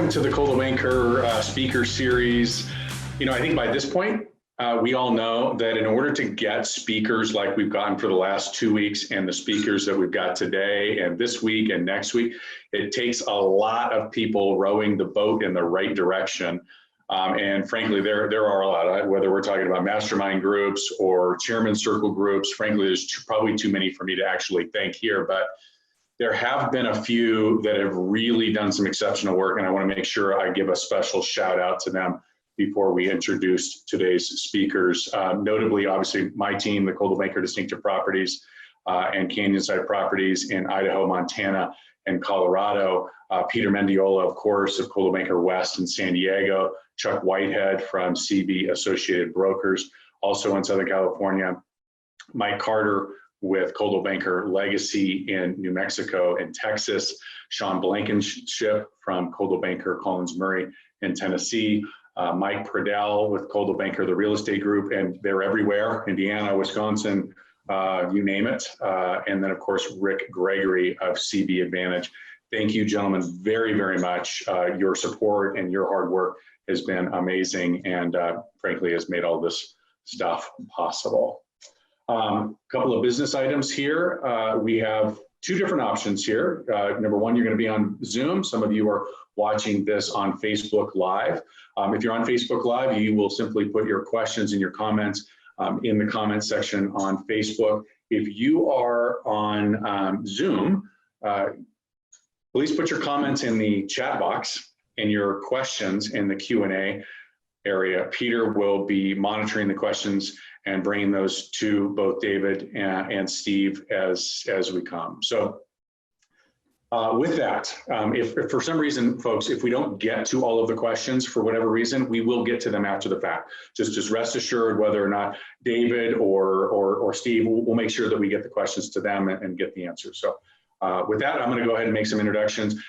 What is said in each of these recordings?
welcome to the Coldwell Banker speaker series. I think by this point, we all know that in order to get speakers like we've gotten for the last 2 weeks and the speakers that we've got today and this week and next week, it takes a lot of people rowing the boat in the right direction. And frankly, there are a lot, whether we're talking about mastermind groups or chairman circle groups. Frankly, there's probably too many for me to actually thank here, but there have been a few that have really done some exceptional work, and I want to make sure I give a special shout out to them before we introduce today's speakers. Notably, obviously, my team, the Coldwell Banker Distinctive Properties and Canyonside Properties in Idaho, Montana, and Colorado. Peter Mendiola, of course, of Coldwell Banker West in San Diego. Chuck Whitehead from CB Associated Brokers, also in Southern California. Mike Carter with Coldwell Banker Legacy in New Mexico and Texas. Sean Blankenship from Coldwell Banker Collins Murray in Tennessee. Mike Pradell with Coldwell Banker, the real estate group, and they're everywhere, Indiana, Wisconsin, you name it. And then, of course, Rick Gregory of CB Advantage. Thank you, gentlemen, very, very much. Your support and your hard work has been amazing and frankly has made all this stuff possible. Couple of business items here. We have two different options here. Number one, you're going to be on Zoom. Some of you are watching this on Facebook Live. If you're on Facebook Live, you will simply put your questions and your comments in the comment section on Facebook. If you are on Zoom, please put your comments in the chat box and your questions in the Q&A area. Peter will be monitoring the questions and bringing those to both David and Steve as we come. So with that, if for some reason, folks, if we don't get to all of the questions for whatever reason, we will get to them after the fact. Just rest assured, whether or not David or Steve, we'll make sure that we get the questions to them and get the answers. So with that, I'm gonna go ahead and make some introductions.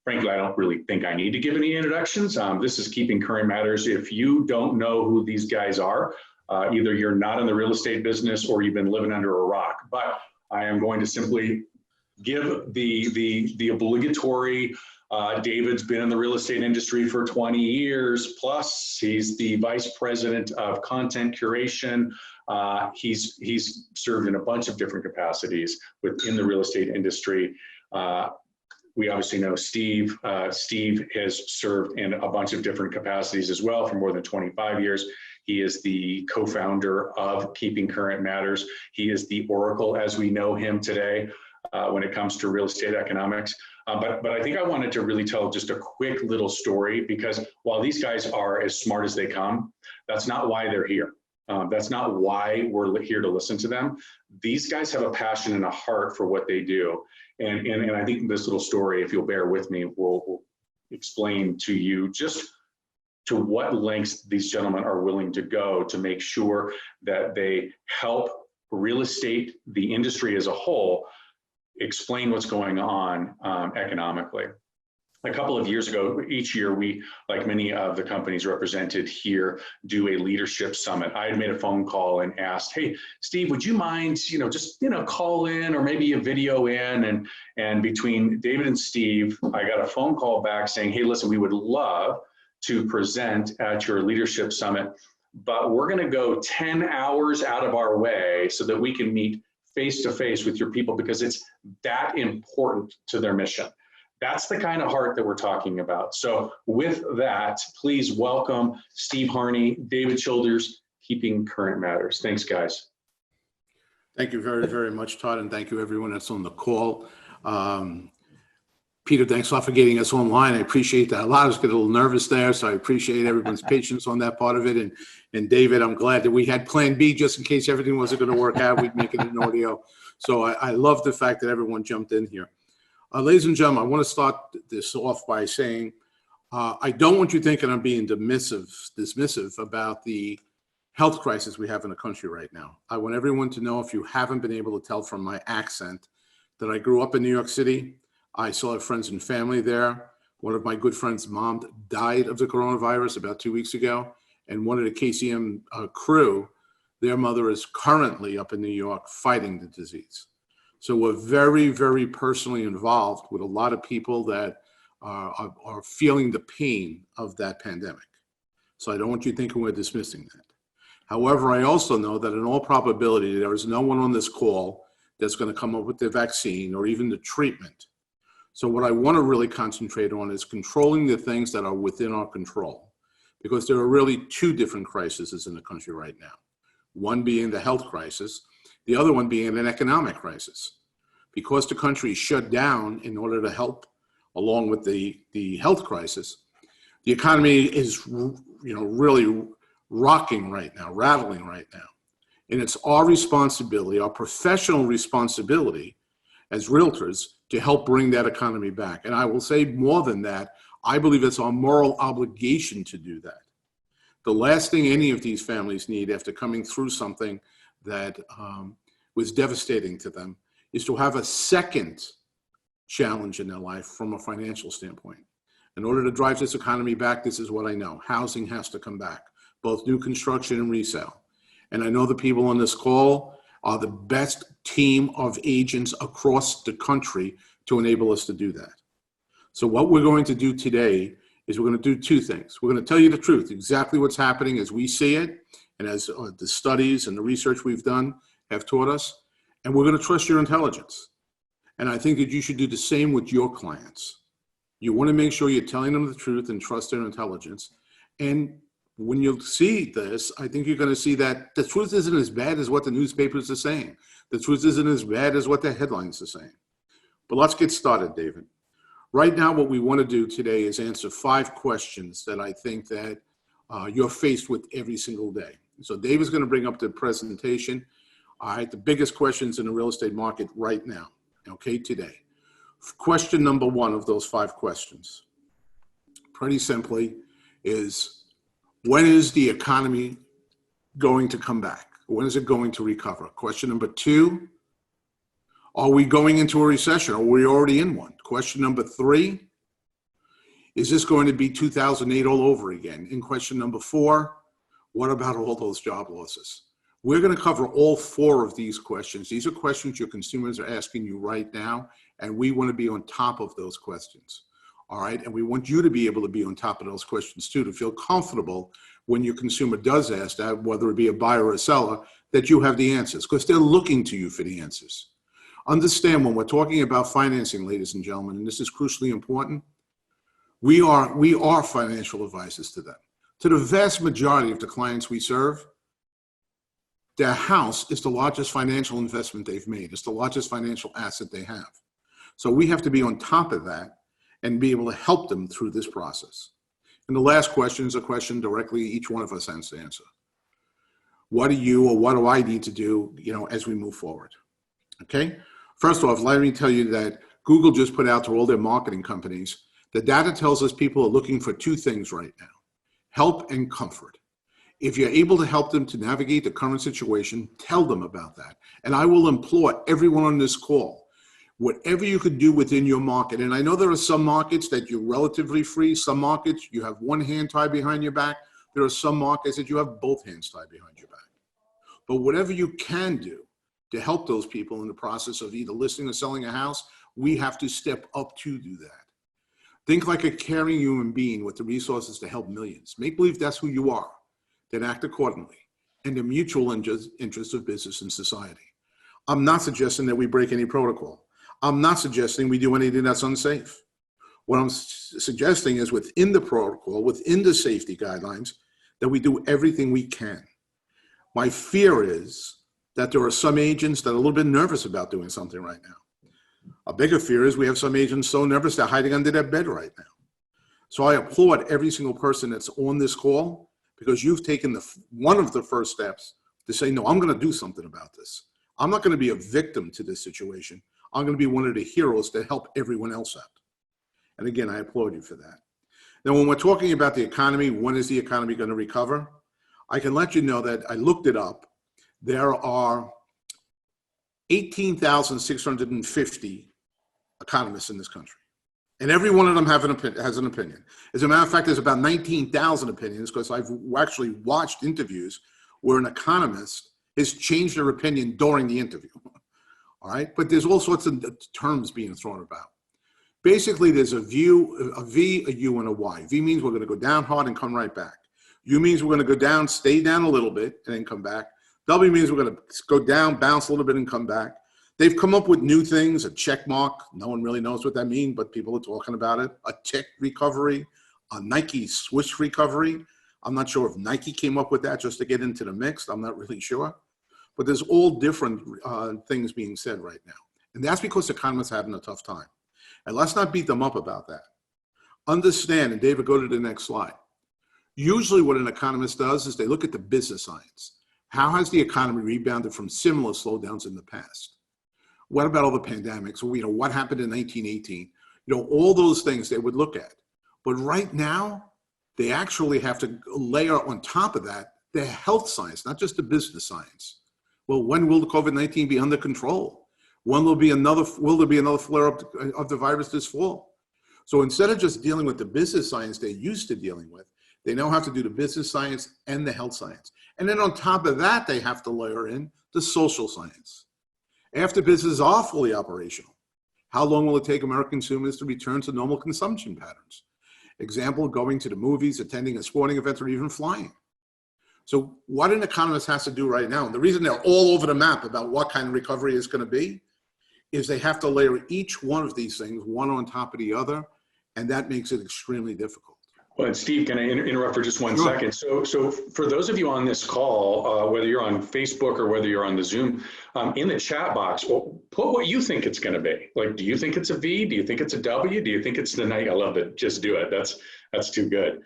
Frankly, I don't really think I need to give any introductions. This is Keeping Current Matters. If you don't know who these guys are, either you're not in the real estate business or you've been living under a rock. But I am going to simply give the obligatory, David's been in the real estate industry for 20 years, plus he's the vice president of content curation. He's served in a bunch of different capacities within the real estate industry. We obviously know Steve. Steve has served in a bunch of different capacities as well for more than 25 years. He is the co-founder of Keeping Current Matters. He is the Oracle as we know him today when it comes to real estate economics. But I think I wanted to really tell just a quick little story, because while these guys are as smart as they come, that's not why they're here. That's not why we're here to listen to them. These guys have a passion and a heart for what they do. And I think this little story, if you'll bear with me, will explain to you just to what lengths these gentlemen are willing to go to make sure that they help real estate, the industry as a whole, explain what's going on economically. A couple of years ago, each year we, like many of the companies represented here, do a leadership summit. I had made a phone call and asked, hey, Steve, would you mind, just, call in or maybe a video in, and between David and Steve, I got a phone call back saying, hey, listen, we would love to present at your leadership summit, but we're gonna go 10 hours out of our way so that we can meet face-to-face with your people because it's that important to their mission. That's the kind of heart that we're talking about. So with that, please welcome Steve Harney, David Childers, Keeping Current Matters. Thanks, guys. Thank you very, very much, Todd, and thank you everyone that's on the call. Peter, thanks a lot for getting us online. I appreciate that. A lot of us get a little nervous there, so I appreciate everyone's patience on that part of it. And David, I'm glad that we had plan B just in case everything wasn't going to work out. We'd make it an audio. So I love the fact that everyone jumped in here. Ladies and gentlemen, I want to start this off by saying I don't want you thinking I'm being dismissive about the health crisis we have in the country right now. I want everyone to know, if you haven't been able to tell from my accent, that I grew up in New York City. I still have friends and family there. One of my good friends' mom died of the coronavirus about 2 weeks ago. And one of the KCM crew, their mother is currently up in New York fighting the disease. So we're very, very personally involved with a lot of people that are feeling the pain of that pandemic. So I don't want you thinking we're dismissing that. However, I also know that in all probability, there is no one on this call that's going to come up with the vaccine or even the treatment. So what I want to really concentrate on is controlling the things that are within our control, because there are really two different crises in the country right now. One being the health crisis, the other one being an economic crisis. Because the country shut down in order to help along with the health crisis, the economy is really rocking right now, rattling right now. And it's our responsibility, our professional responsibility as realtors to help bring that economy back. And I will say more than that, I believe it's our moral obligation to do that. The last thing any of these families need after coming through something that was devastating to them is to have a second challenge in their life from a financial standpoint. In order to drive this economy back, this is what I know. Housing has to come back, both new construction and resale. And I know the people on this call are the best team of agents across the country to enable us to do that. So what we're going to do today is we're going to do two things. We're going to tell you the truth, exactly what's happening as we see it, and as the studies and the research we've done have taught us, and we're going to trust your intelligence. And I think that you should do the same with your clients. You want to make sure you're telling them the truth and trust their intelligence. And when you see this, I think you're going to see that the truth isn't as bad as what the newspapers are saying. The truth isn't as bad as what the headlines are saying. But let's get started, David. Right now, what we want to do today is answer 5 questions that I think that you're faced with every single day. So David's going to bring up the presentation. All right, the biggest questions in the real estate market right now, okay, today. Question number 1 of those 5 questions, pretty simply, is when is the economy going to come back? When is it going to recover? Question number 2, are we going into a recession? Are we already in one? Question number 3, is this going to be 2008 all over again? And question number 4, what about all those job losses? We're going to cover all 4 of these questions. These are questions your consumers are asking you right now, and we want to be on top of those questions. All right, and we want you to be able to be on top of those questions too, to feel comfortable when your consumer does ask that, whether it be a buyer or a seller, that you have the answers, because they're looking to you for the answers. Understand, when we're talking about financing, ladies and gentlemen, and this is crucially important, we are financial advisors to them. To the vast majority of the clients we serve, their house is the largest financial investment they've made. It's the largest financial asset they have. So we have to be on top of that and be able to help them through this process. And the last question is a question directly each one of us has to answer. What do you or what do I need to do, as we move forward? Okay? First off, let me tell you that Google just put out to all their marketing companies, the data tells us people are looking for 2 things right now, help and comfort. If you're able to help them to navigate the current situation, tell them about that. And I will implore everyone on this call, whatever you could do within your market. And I know there are some markets that you're relatively free. Some markets you have one hand tied behind your back. There are some markets that you have both hands tied behind your back. But whatever you can do to help those people in the process of either listing or selling a house, we have to step up to do that. Think like a caring human being with the resources to help millions. Make believe that's who you are. Then act accordingly in the mutual interest of business and society. I'm not suggesting that we break any protocol. I'm not suggesting we do anything that's unsafe. What I'm suggesting is within the protocol, within the safety guidelines, that we do everything we can. My fear is that there are some agents that are a little bit nervous about doing something right now. A bigger fear is we have some agents so nervous they're hiding under their bed right now. So I applaud every single person that's on this call, because you've taken one of the first steps to say, no, I'm going to do something about this. I'm not going to be a victim to this situation. I'm going to be one of the heroes to help everyone else out. And again, I applaud you for that. Now, when we're talking about the economy, when is the economy going to recover? I can let you know that I looked it up. There are 18,650 economists in this country. And every one of them has an opinion. As a matter of fact, there's about 19,000 opinions, because I've actually watched interviews where an economist has changed their opinion during the interview. All right, but there's all sorts of terms being thrown about. Basically, there's a V, a U, and a Y. V means we're going to go down hard and come right back. U means we're going to go down, stay down a little bit, and then come back. W means we're going to go down, bounce a little bit, and come back. They've come up with new things, a check mark. No one really knows what that means, but people are talking about it. A tick recovery, a Nike swoosh recovery. I'm not sure if Nike came up with that just to get into the mix. I'm not really sure. But there's all different things being said right now. And that's because economists are having a tough time. And let's not beat them up about that. Understand, and David, go to the next slide. Usually what an economist does is they look at the business science. How has the economy rebounded from similar slowdowns in the past? What about all the pandemics? Well, what happened in 1918? All those things they would look at. But right now, they actually have to layer on top of that the health science, not just the business science. Well, when will the COVID-19 be under control? When will there be another flare-up of the virus this fall? So instead of just dealing with the business science they're used to dealing with, they now have to do the business science and the health science. And then on top of that, they have to layer in the social science. After businesses are fully operational, how long will it take American consumers to return to normal consumption patterns? Example, going to the movies, attending a sporting event, or even flying. So what an economist has to do right now, and the reason they're all over the map about what kind of recovery is going to be, is they have to layer each one of these things one on top of the other, and that makes it extremely difficult. Well, and Steve, can I interrupt for just one Sure. second? So for those of you on this call, whether you're on Facebook or whether you're on the Zoom, in the chat box, put what you think it's going to be. Like, do you think it's a V? Do you think it's a W? Do you think it's the night? I love it. Just do it. That's too good.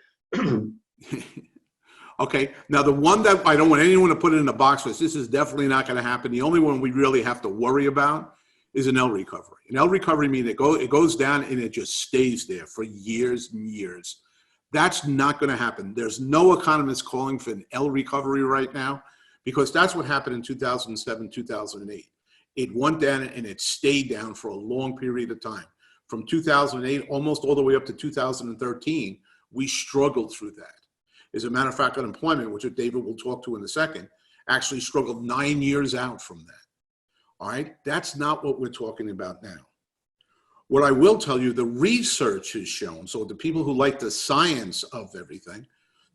Okay, now the one that I don't want anyone to put it in a box because this is definitely not going to happen. The only one we really have to worry about is an L recovery. An L recovery means it goes down and it just stays there for years and years. That's not going to happen. There's no economist calling for an L recovery right now because that's what happened in 2007, 2008. It went down and it stayed down for a long period of time. From 2008 almost all the way up to 2013, we struggled through that. As a matter of fact, unemployment, which David will talk to in a second, actually struggled 9 years out from that. All right, that's not what we're talking about now. What I will tell you, the research has shown, so the people who like the science of everything,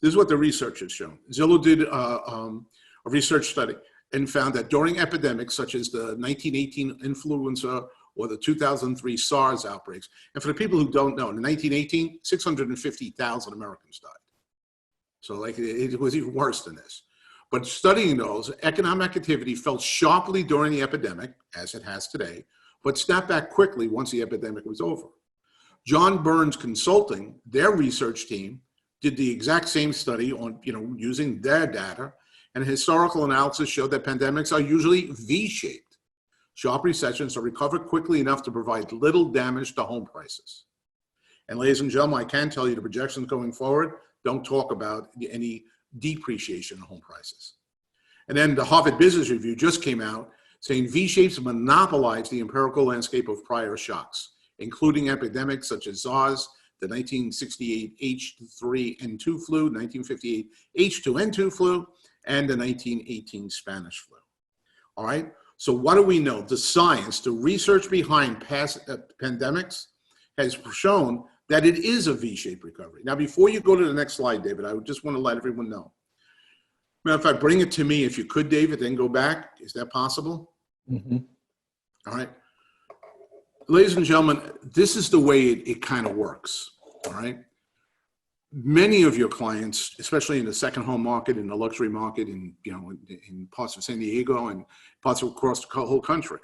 this is what the research has shown. Zillow did a research study and found that during epidemics such as the 1918 influenza or the 2003 SARS outbreaks, and for the people who don't know, in 1918, 650,000 Americans died. So like it was even worse than this. But studying those, economic activity fell sharply during the epidemic, as it has today, but snapped back quickly once the epidemic was over. John Burns Consulting, their research team, did the exact same study on, using their data, and historical analysis showed that pandemics are usually V-shaped. Sharp recessions are recovered quickly enough to provide little damage to home prices. And ladies and gentlemen, I can tell you the projections going forward don't talk about any depreciation in home prices. And then the Harvard Business Review just came out saying V-shapes monopolize the empirical landscape of prior shocks, including epidemics such as SARS, the 1968 H3N2 flu, 1958 H2N2 flu, and the 1918 Spanish flu. All right, so what do we know? The science, the research behind past pandemics has shown that it is a V-shaped recovery. Now, before you go to the next slide, David, I just want to let everyone know. Matter of fact, bring it to me if you could, David, then go back. Is that possible? Mm-hmm. All right. Ladies and gentlemen, this is the way it kind of works, all right? Many of your clients, especially in the second home market, in the luxury market, in parts of San Diego and parts across the whole country,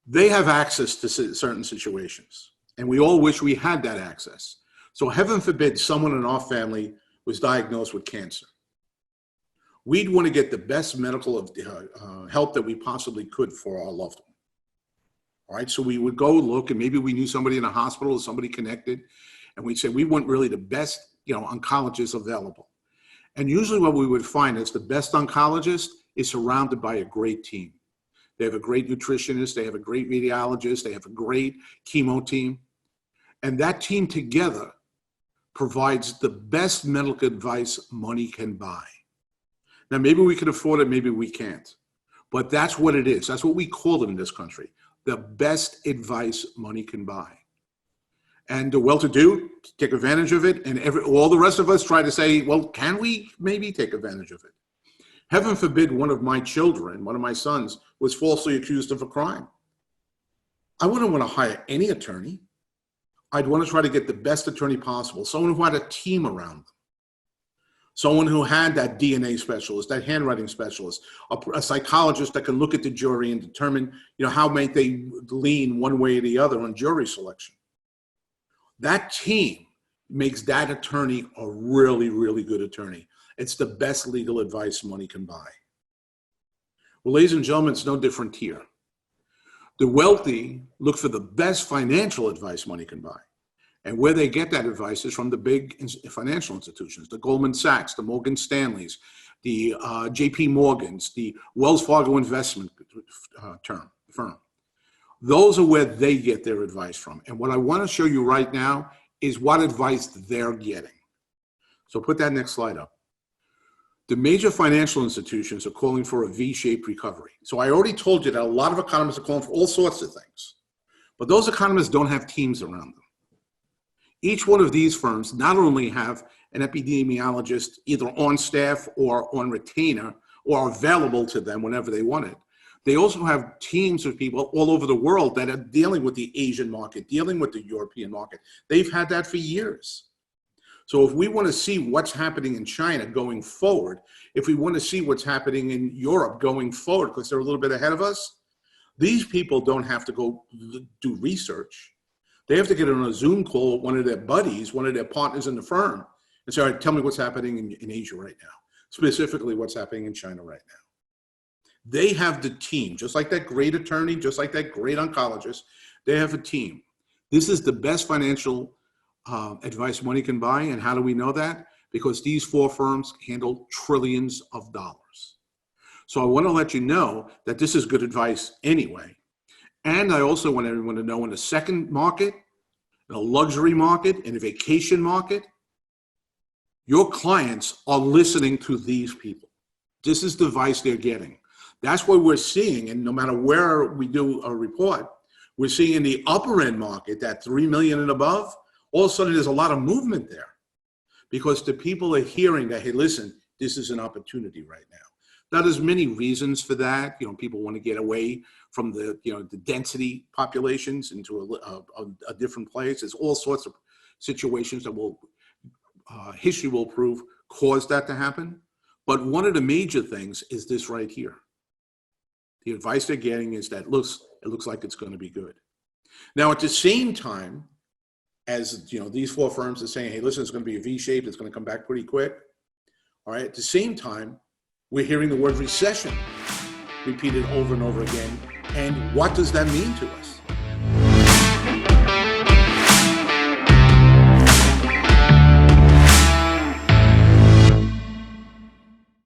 they have access to certain situations. And we all wish we had that access. So heaven forbid someone in our family was diagnosed with cancer. We'd want to get the best medical help that we possibly could for our loved one. All right, so we would go look, and maybe we knew somebody in a hospital or somebody connected, and we'd say we want really the best, oncologist available. And usually what we would find is the best oncologist is surrounded by a great team. They have a great nutritionist, they have a great radiologist, they have a great chemo team. And that team together provides the best medical advice money can buy. Now, maybe we can afford it, maybe we can't. But that's what it is. That's what we call it in this country. The best advice money can buy. And the well-to-do take advantage of it, and all the rest of us try to say, well, can we maybe take advantage of it? Heaven forbid one of my children, one of my sons, was falsely accused of a crime. I wouldn't want to hire any attorney. I'd want to try to get the best attorney possible, someone who had a team around them, someone who had that DNA specialist, that handwriting specialist, a psychologist that can look at the jury and determine, how might they lean one way or the other on jury selection. That team makes that attorney a really, really good attorney. It's the best legal advice money can buy. Well, ladies and gentlemen, it's no different here. The wealthy look for the best financial advice money can buy. And where they get that advice is from the big financial institutions, the Goldman Sachs, the Morgan Stanleys, the JP Morgans, the Wells Fargo investment firm. Those are where they get their advice from. And what I want to show you right now is what advice they're getting. So put that next slide up. The major financial institutions are calling for a V-shaped recovery. So I already told you that a lot of economists are calling for all sorts of things. But those economists don't have teams around them. Each one of these firms not only have an epidemiologist either on staff or on retainer or available to them whenever they want it. They also have teams of people all over the world that are dealing with the Asian market, dealing with the European market. They've had that for years. So if we want to see what's happening in China going forward, if we want to see what's happening in Europe going forward, because they're a little bit ahead of us, these people don't have to go do research. They have to get on a Zoom call with one of their buddies, one of their partners in the firm, and say, all right, tell me what's happening in Asia right now, specifically what's happening in China right now. They have the team, just like that great attorney, just like that great oncologist, they have a team. This is the best financial advice money can buy. And how do we know that? Because these four firms handle trillions of dollars. So I want to let you know that this is good advice anyway. And I also want everyone to know in the second market, in a luxury market, in a vacation market, your clients are listening to these people. This is the advice they're getting. That's what we're seeing. And no matter where we do a report, we're seeing in the upper end market, that 3 million and above, all of a sudden there's a lot of movement there because the people are hearing that, hey, listen, this is an opportunity right now. Now, there's many reasons for that. People want to get away from the density populations into a different place. There's all sorts of situations that history will prove caused that to happen. But one of the major things is this right here. The advice they're getting is that it looks like it's going to be good. Now, at the same time, as these four firms are saying, hey, listen, it's going to be a V-shape, it's going to come back pretty quick. All right. At the same time, we're hearing the word recession repeated over and over again. And what does that mean to us?